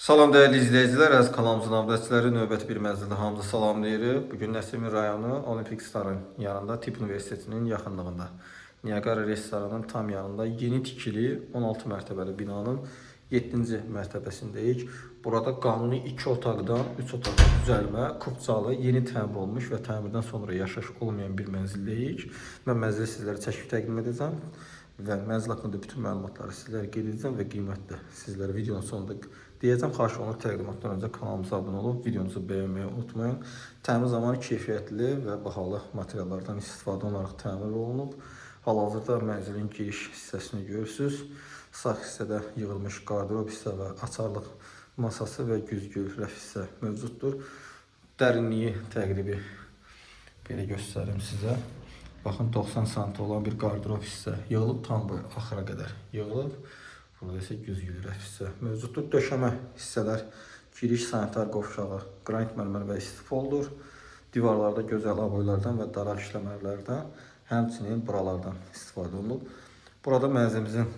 Salam değerli izleyiciler, əziz kanalımızın abunəçiləri, növbəti bir mənzildə hamınızı salamlayırıq. Bugün Nəsimi rayonu Olimpik Starın yanında, Tip Universitetinin yaxınlığında, Niagara restoranının tam yanında yeni tikili 16 mərtəbəli binanın 7-ci mərtəbəsindəyik. Burada qanuni 2 otaqdan 3 otağa düzəlmə, kubcalı, yeni təmir olmuş və təmirdən sonra yaşayış olmayan bir mənzildəyik. Mən mənzili sizlərə çəkib təqdim edəcəm və mənzil haqqında bütün məlumatları sizlərə qeyd edəcəm və qiymətdə sizlərə videonun sonunda deyəcəm. Xahiş olunur, təqdimatdan öncə kanalımıza abunə olub videomuzu bəyənməyi unutmayın. Təmir zamanı keyfiyyətli və bahalı materiallardan istifadə olunaraq təmir olunub. Hal-hazırda mənzilin giriş hissəsini görürsünüz. Sağ hissədə yığılmış qardırob hissə və açarlıq masası və güzgü rəf hissə mövcuddur. Dərinliyi təqribi belə göstərim sizə. Baxın, 90 sm olan bir qardırob hissə yığılıb, tam boyu axıra qədər yığılıb. Burada isə güzgülü rəf hissə mövcuddur. Döşəmə hissələr giriş sanitar qovşağı, qranit mərmər və istifoldur. Divarlarda gözəl aboylardan və daral işləmələrdən, həmçinin buralardan istifadə olunub. Burada mənzilimizin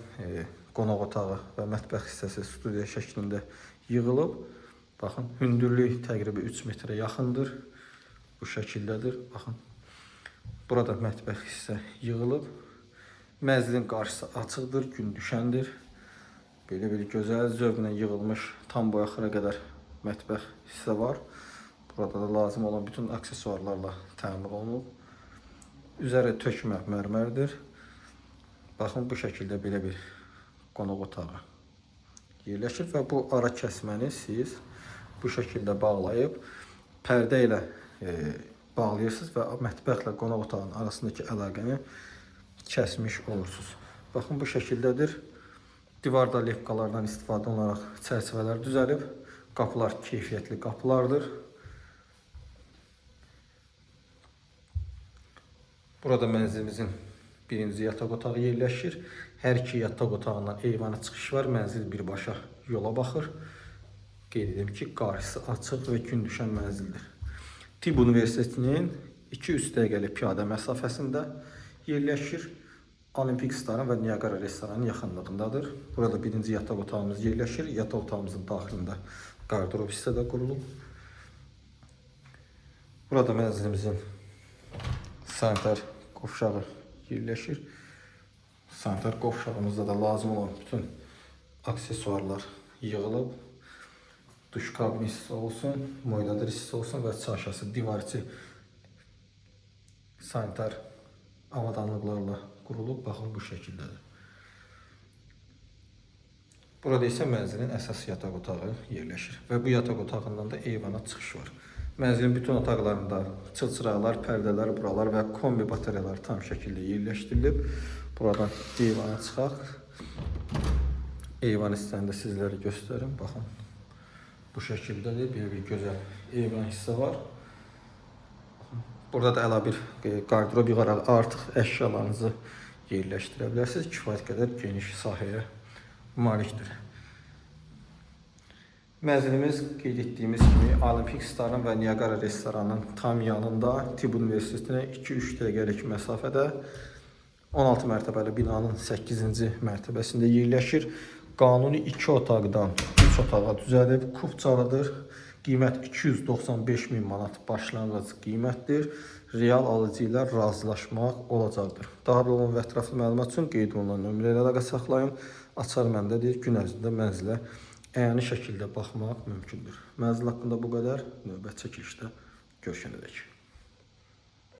qonaq otağı və mətbəx hissəsi studiya şəklində yığılıb. Baxın, hündürlük təqribi 3 metrə yaxındır. Bu şəkildədir. Baxın, burada mətbəx hissə yığılıb. Mənzilin qarşısı açıqdır, gün düşəndir. Belə bir gözəl, zövqlə yığılmış, tam boy axıra qədər mətbəx hissə var. Burada da lazım olan bütün aksesuarlarla təmin olunub. Üzəri tökmə mərmərdir. Baxın, bu şəkildə belə bir qonaq otağı yerləşir və bu ara kəsməni siz bu şəkildə bağlayıb pərdə ilə bağlayırsınız və mətbəxlə qonaq otağının arasındakı əlaqəni kəsmiş olursunuz. Baxın, bu şəkildədir. Divarda lepkalardan istifadə olunaraq çərçivələr düzəlib. Qapılar keyfiyyətli qapılardır. Burada mənzilimizin birinci yataq otağı yerləşir. Hər iki yataq otağından eyvana çıxış var. Mənzil birbaşa yola baxır. Qeyd edim ki, qarşısı açıq və gün düşən mənzildir. Tip Universitetinin 2-3 dəqiqəlik piyadə məsafəsində yerləşir. Olimpik Starın və Niagara restoranının yaxınlığındadır. Burada birinci yataq otağımız yerləşir. Yataq otağımızın daxilində qardırob hissədə qurulub. Burada mənzilimizin sanitar qovşağı yerləşir. Sanitar qovşağımızda da lazım olan bütün aksesuarlar yığılıb. Duş kabini hissə olsun, moyladır hissə olsun və çarşası, divar içi sanitar avadanlıqlarla qurulub. Baxın, bu şəkildədir. Burada isə mənzilin əsas yataq otağı yerləşir və bu yataq otağından da eyvana çıxış var. Mənzilin bütün otaqlarında çılçıraqlar, pərdələr, buralar və kombi batareyalar tam şəkildə yerləşdirilib. Buradan eyvana çıxaq. Eyvan hissəsində sizlərə göstərim. Baxın, bu şəkildədir. Belə bir gözəl eyvan hissə var. Burada da əlavə bir qardırob yığaraq artıq əşyalarınızı yerləşdirə bilərsiniz. Kifayət qədər geniş sahəyə malikdir. Mənzilimiz qeyd etdiyimiz kimi Olimpik Starın və Niagara restoranının tam yanında, Tip Universitetinə 2-3 dəqiqəlik məsafədə 16 mərtəbəli binanın 8-ci mərtəbəsində yerləşir. Qanuni 2 otaqdan 3 otağa düzəlib, kubcalıdır. Qiymət 295.000 manat başlanğıc qiymətdir. Real alıcı ilə razılaşmaq olacaqdır. Daha dolğun və ətraflı məlumat üçün qeyd olunan nömrə ilə əlaqə saxlayın. Açar məndədir. Gün ərzində mənzilə əyani şəkildə baxmaq mümkündür. Mənzil haqqında bu qədər. Növbəti çəkilişdə görüşənədək.